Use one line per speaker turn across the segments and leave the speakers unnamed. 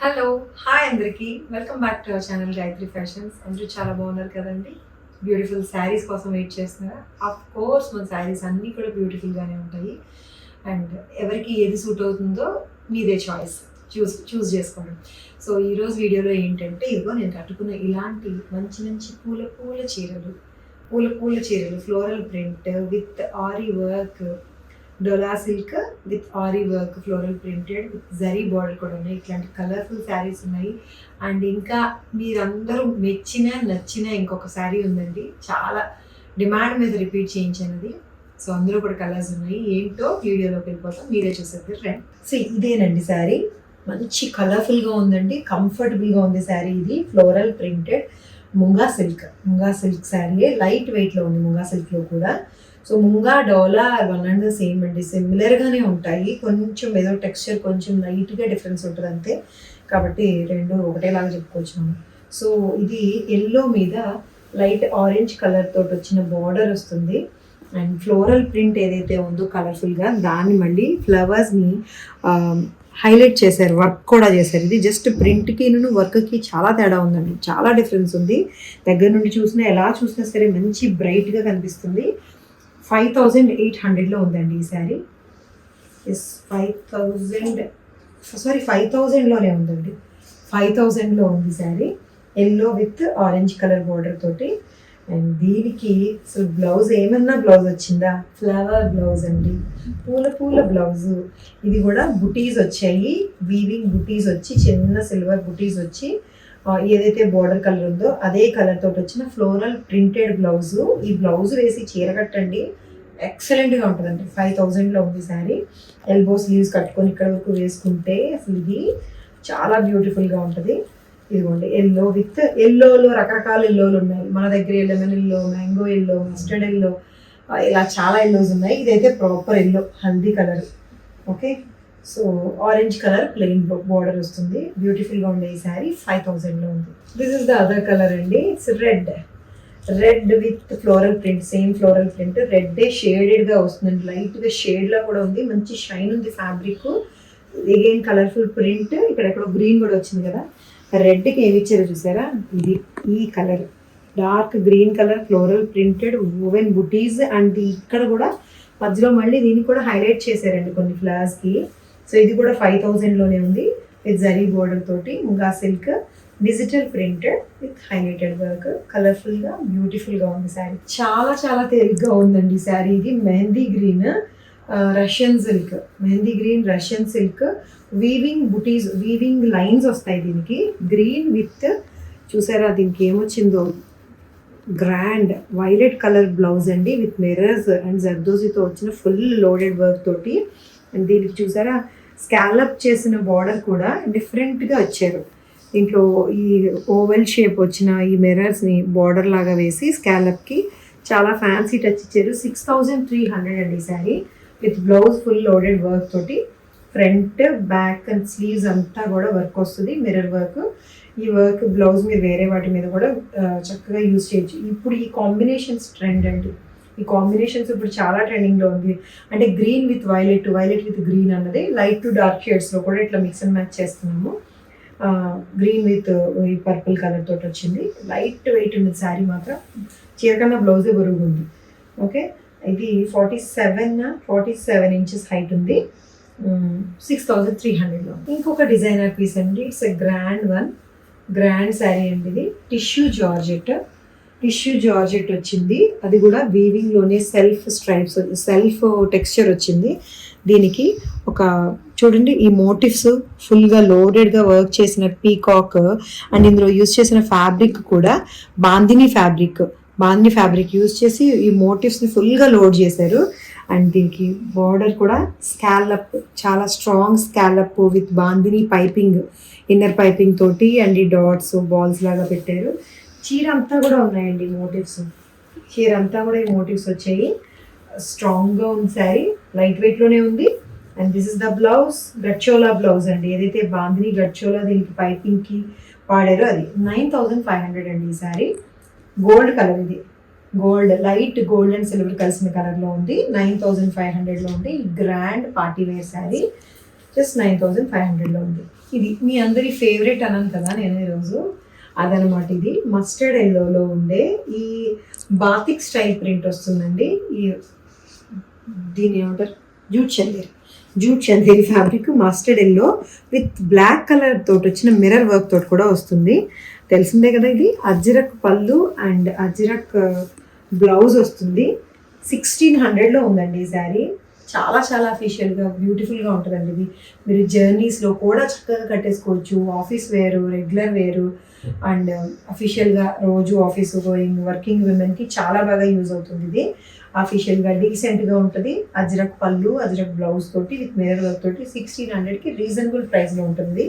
Hello hi అందరికీ welcome back to our channel Gayatri fashions. అందరూ చాలా బాగున్నారు కదండి. బ్యూటిఫుల్ శారీస్ కోసం వెయిట్ చేస్తున్నారా? ఆఫ్ కోర్స్ మన శారీస్ అన్నీ కూడా బ్యూటిఫుల్గానే ఉంటాయి. అండ్ ఎవరికి ఏది సూట్ అవుతుందో మీదే చాయిస్, చూస్ చేసుకోండి. సో ఈరోజు వీడియోలో ఏంటంటే, ఇదిగో నేను కట్టుకున్న ఇలాంటి మంచి మంచి పూల చీరలు floral print with ary work, dola silk with ary work, floral printed with zari border కూడా ఉన్నాయి. ఇట్లాంటి కలర్ఫుల్ శారీస్ ఉన్నాయి. అండ్ ఇంకా మీరందరూ నచ్చిన ఇంకొక శారీ ఉందండి, చాలా డిమాండ్ మీద రిపీట్ చేయించినది. సో అందులో కూడా కలర్స్ ఉన్నాయి. ఏంటో వీడియోలోకి వెళ్ళిపోతాం, మీరే చూసేది రండి. సో ఇదేనండి శారీ, మంచి కలర్ఫుల్గా ఉందండి, కంఫర్టబుల్గా ఉంది శారీ. ఇది floral printed munga silk sari, light వెయిట్లో ఉంది ముంగా సిల్క్లో కూడా. So munga dola one and the same అండి, సిమిలర్గానే ఉంటాయి. కొంచెం ఏదో టెక్స్చర్ కొంచెం లైట్గా డిఫరెన్స్ ఉంటుంది అంతే, కాబట్టి రెండు ఒకటేలాగా చెప్పుకోవచ్చు మనం. సో ఇది ఎల్లో మీద లైట్ ఆరెంజ్ కలర్ తోటి వచ్చిన బార్డర్ వస్తుంది. అండ్ ఫ్లోరల్ ప్రింట్ ఏదైతే ఉందో కలర్ఫుల్గా, దాన్ని మళ్ళీ ఫ్లవర్స్ని హైలైట్ చేశారు, వర్క్ కూడా చేశారు. ఇది జస్ట్ ప్రింట్కి వర్క్కి చాలా తేడా ఉందండి, చాలా డిఫరెన్స్ ఉంది. దగ్గర నుండి చూసినా ఎలా చూసినా సరే మంచి బ్రైట్గా కనిపిస్తుంది. 5800లో ఉందండి ఈ శారీ. 5000లోనే ఉందండి, 5000లో ఉంది sari. Yellow with orange colour border తోటి. అండ్ దీనికి అసలు బ్లౌజ్ ఏమన్నా బ్లౌజ్ వచ్చిందా? ఫ్లవర్ బ్లౌజ్ అండి, పూల బ్లౌజు. ఇది కూడా బుటీస్ వచ్చాయి, వీవింగ్ బుటీస్ వచ్చి, చిన్న సిల్వర్ బుటీస్ వచ్చి, ఏదైతే బార్డర్ కలర్ ఉందో అదే కలర్ తోటి వచ్చిన ఫ్లోరల్ ప్రింటెడ్ బ్లౌజు. ఈ బ్లౌజ్ వేసి చీర కట్టండి, ఎక్సలెంట్గా ఉంటుందండి. 5000లో ఉంది శారీ. ఎల్బో స్లీవ్స్ కట్టుకొని ఇక్కడ వరకు వేసుకుంటే అసలు ఇది చాలా బ్యూటిఫుల్గా ఉంటుంది. ఇదిగోండి ఎల్లో విత్ ఎల్లోలో రకరకాల ఎల్లోలు ఉన్నాయి మన దగ్గర. Lemon yellow, mango yellow, mustard yellow, ఇలా చాలా ఎల్లోస్ ఉన్నాయి. ఇదైతే ప్రాపర్ ఎల్లో, హల్దీ colour. Okay, so orange colour plain border వస్తుంది. బ్యూటిఫుల్గా ఉండే ఈ శారీ 5000లో ఉంది. This is the other colour అండి, it's red with floral print, same floral print. Red షేడెడ్గా వస్తుందండి, లైట్గా షేడ్లా కూడా ఉంది, మంచి షైన్ ఉంది ఫ్యాబ్రిక్. అగైన్ కలర్ఫుల్ ప్రింట్, ఇక్కడెక్కడో గ్రీన్ కూడా వచ్చింది కదా. రెడ్కి ఏమి ఇచ్చారో చూసారా? ఇది ఈ colour dark green colour floral printed woven బుటీస్. అండ్ ఇక్కడ కూడా మధ్యలో మళ్ళీ దీన్ని కూడా హైలైట్ చేశారండి కొన్ని ఫ్లవర్స్కి. సో ఇది కూడా 5000లోనే ఉంది, విత్ జరీ బోర్డర్ తోటి. Munga silk digital printed with highlighted work, కలర్ఫుల్గా బ్యూటిఫుల్గా ఉంది శారీ. చాలా చాలా తేలిగ్గా ఉందండి శారీ. ఇది mehndi green Russian silk, weaving బుటీస్, వీవింగ్ లైన్స్ వస్తాయి దీనికి. గ్రీన్ విత్ చూసారా దీనికి ఏమొచ్చిందో, గ్రాండ్ వైలెట్ కలర్ బ్లౌజ్ అండి, విత్ మిర్రర్స్ అండ్ జర్దోజీతో వచ్చిన ఫుల్ లోడెడ్ వర్క్ తోటి. అండ్ దీనికి చూసారా స్కాలప్ చేసిన బార్డర్ కూడా డిఫరెంట్గా వచ్చారు. దీంట్లో ఈ ఓవెల్ షేప్ వచ్చిన ఈ మిర్రర్స్ని బార్డర్ లాగా వేసి స్కాలప్కి చాలా ఫ్యాన్సీ టచ్ ఇచ్చారు. 6300 అండి sari, with blouse full loaded work తోటి. ఫ్రంట్ బ్యాక్ అండ్ స్లీవ్స్ అంతా కూడా వర్క్ వస్తుంది, మిర్రర్ వర్క్. ఈ వర్క్ బ్లౌజ్ మీరు వేరే వాటి మీద కూడా చక్కగా యూజ్ చేయొచ్చు. ఇప్పుడు ఈ కాంబినేషన్స్ ట్రెండ్ అండి, ఈ కాంబినేషన్స్ ఇప్పుడు చాలా ట్రెండింగ్లో ఉంది. అంటే green with violet with green అన్నది లైట్ టు డార్క్ షేడ్స్లో కూడా ఇట్లా మిక్స్ అండ్ మ్యాచ్ చేస్తున్నాము. గ్రీన్ విత్ ఈ పర్పుల్ కలర్ తోటి వచ్చింది. లైట్ వెయిట్ ఉంది శారీ మాత్రం, చీర కన్నా బ్లౌజే బరువుగా ఉంది. ఓకే, ఇది 47 ఇంచెస్ హైట్ ఉంది, 6300లో. ఇంకొక డిజైనర్ పీస్ అండి, ఇట్స్ ఎ గ్రాండ్ శారీ అండి. ఇది టిష్యూ జార్జెట్ వచ్చింది, అది కూడా వీవింగ్లోనే సెల్ఫ్ స్ట్రైప్స్, సెల్ఫ్ టెక్స్చర్ వచ్చింది. దీనికి ఒక చూడండి ఈ మోటివ్స్ ఫుల్గా లోడెడ్గా వర్క్ చేసిన పీకాక్. అండ్ ఇందులో యూజ్ చేసిన ఫ్యాబ్రిక్ కూడా బాందిని ఫ్యాబ్రిక్ యూజ్ చేసి ఈ మోటివ్స్ని ఫుల్గా లోడ్ చేశారు. అండ్ దీనికి బార్డర్ కూడా స్కాలప్, చాలా strong scallop with bandhani piping, inner piping తోటి. అండ్ ఈ డాట్స్ బాల్స్ లాగా పెట్టారు. చీర అంతా కూడా ఉన్నాయండి మోటివ్స్, చీర అంతా కూడా ఈ మోటివ్స్ వచ్చాయి. స్ట్రాంగ్గా ఉంది శారీ, లైట్ వెయిట్లోనే ఉంది. And this is the blouse, గచ్చోలా బ్లౌజ్ అండి, ఏదైతే బాందిని గచ్చోలా దీనికి పైపింగ్కి వాడారో అది. 9500 అండి ఈ శారీ. గోల్డ్ కలర్, ఇది లైట్ గోల్డ్ అండ్ సిల్వర్ కలిసిన కలర్లో ఉంది. 9500లో ఉంది. ఈ grand party wear sari just 9500లో ఉంది. ఇది మీ అందరి ఫేవరెట్ అన్నాను కదా నేను ఈరోజు, అదనమాట. ఇది మస్టర్డ్ ఎల్లోలో ఉండే ఈ బాతిక్ స్టైల్ ప్రింట్ వస్తుందండి. ఈ దీని ఏమంటారు, jute Chanderi fabric mustard yellow with black colour తోటి వచ్చిన మిర్రర్ వర్క్ తోటి కూడా వస్తుంది. తెలిసిందే కదా, ఇది అజ్రక్ పళ్ళు అండ్ అజ్రక్ బ్లౌజ్ వస్తుంది. 1600లో ఉందండి ఈ శారీ. చాలా చాలా అఫీషియల్గా బ్యూటిఫుల్గా ఉంటుందండి ఇది. మీరు జర్నీస్లో కూడా చక్కగా కట్టేసుకోవచ్చు. ఆఫీస్ వేరు, రెగ్యులర్ వేరు అండ్ అఫీషియల్గా రోజు ఆఫీస్ గోయింగ్ వర్కింగ్ విమెన్కి చాలా బాగా యూజ్ అవుతుంది. ఇది అఫీషియల్గా డీసెంట్గా ఉంటుంది. అజ్రక్ పళ్ళు, అజ్రక్ బ్లౌజ్ తోటి విత్ మిర్రర్ వర్క్ తోటి 1600కి రీజనబుల్ ప్రైస్లో ఉంటుంది.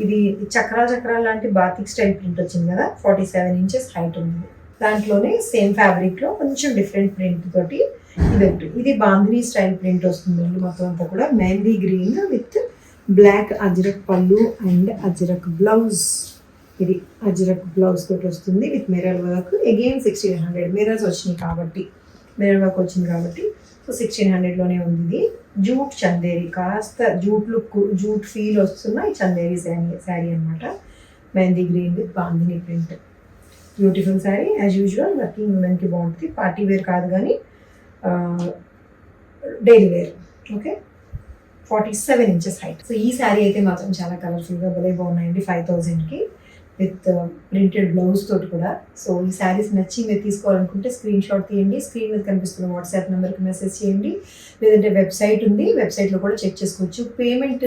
ఇది చక్రాలు లాంటి బాతిక్ స్టైల్ ప్రింట్ వచ్చింది కదా, 47 inches హైట్ ఉంది. దాంట్లోనే సేమ్ ఫ్యాబ్రిక్లో కొంచెం డిఫరెంట్ ప్రింట్ తోటి ఇది ఒకటి. ఇది బాంధిని స్టైల్ ప్రింట్ వస్తుందండి. మొత్తం అంతా కూడా mehndi green with black ajrakh పళ్ళు అండ్ అజ్రక్ బ్లౌజ్. ఇది అజ్రక్ బ్లౌజ్ తోటి వస్తుంది with mirror work. Again 1600 mirrors వచ్చినాయి కాబట్టి, మిర్రర్ వర్క్ వచ్చింది కాబట్టి సో 1600లోనే ఉంది. ఇది జూట్ చందేరి, కాస్త జూట్ లుక్, జూట్ ఫీల్ వస్తున్న ఈ చందేరి శారీ అనమాట. Mehndi green with bandhani print. Beautiful sari as usual. Working ఉమెన్కి బాగుంటుంది. పార్టీ వేర్ కాదు కానీ daily wear. Okay, 47 inches height. So ఈ శారీ అయితే మాత్రం చాలా కలర్ఫుల్గా భలే బాగున్నాయండి. 5000కి విత్ ప్రింటెడ్ బ్లౌజ్ తోటి కూడా. సో ఈ శారీస్ నచ్చి మీరు తీసుకోవాలనుకుంటే స్క్రీన్ షాట్ తీయండి. స్క్రీన్ మీద కనిపిస్తున్న వాట్సాప్ నెంబర్కి మెసేజ్ చేయండి. లేదంటే వెబ్సైట్ ఉంది, వెబ్సైట్లో కూడా చెక్ చేసుకోవచ్చు. పేమెంట్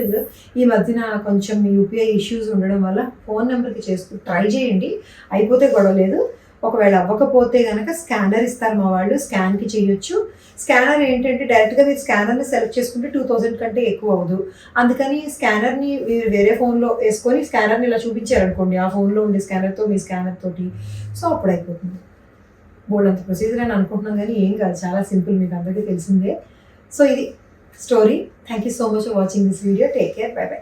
ఈ మధ్యన కొంచెం యూపీఐ ఇష్యూస్ ఉండడం వల్ల ఫోన్ నెంబర్కి ట్రై చేయండి. అయిపోతే గొడవ లేదు. ఒకవేళ అవ్వకపోతే కనుక స్కానర్ ఇస్తారు మా వాళ్ళు, స్కాన్కి చేయొచ్చు. స్కానర్ ఏంటంటే డైరెక్ట్గా మీరు స్కానర్ని సెలెక్ట్ చేసుకుంటే 2000 కంటే ఎక్కువ అవ్వదు. అందుకని స్కానర్ని మీరు వేరే ఫోన్లో వేసుకొని స్కానర్ని ఇలా చూపించారనుకోండి, ఆ ఫోన్లో ఉండే స్కానర్తో మీ స్కానర్ తోటి, సో అప్పుడు అయిపోతుంది. బోల్డ్ అంత ప్రొసీజర్ అని అనుకుంటున్నాం కానీ ఏం కాదు, చాలా సింపుల్, మీకు అందరికీ తెలిసిందే. సో ఇది story. Thank you so much for watching this video. Take care, by by.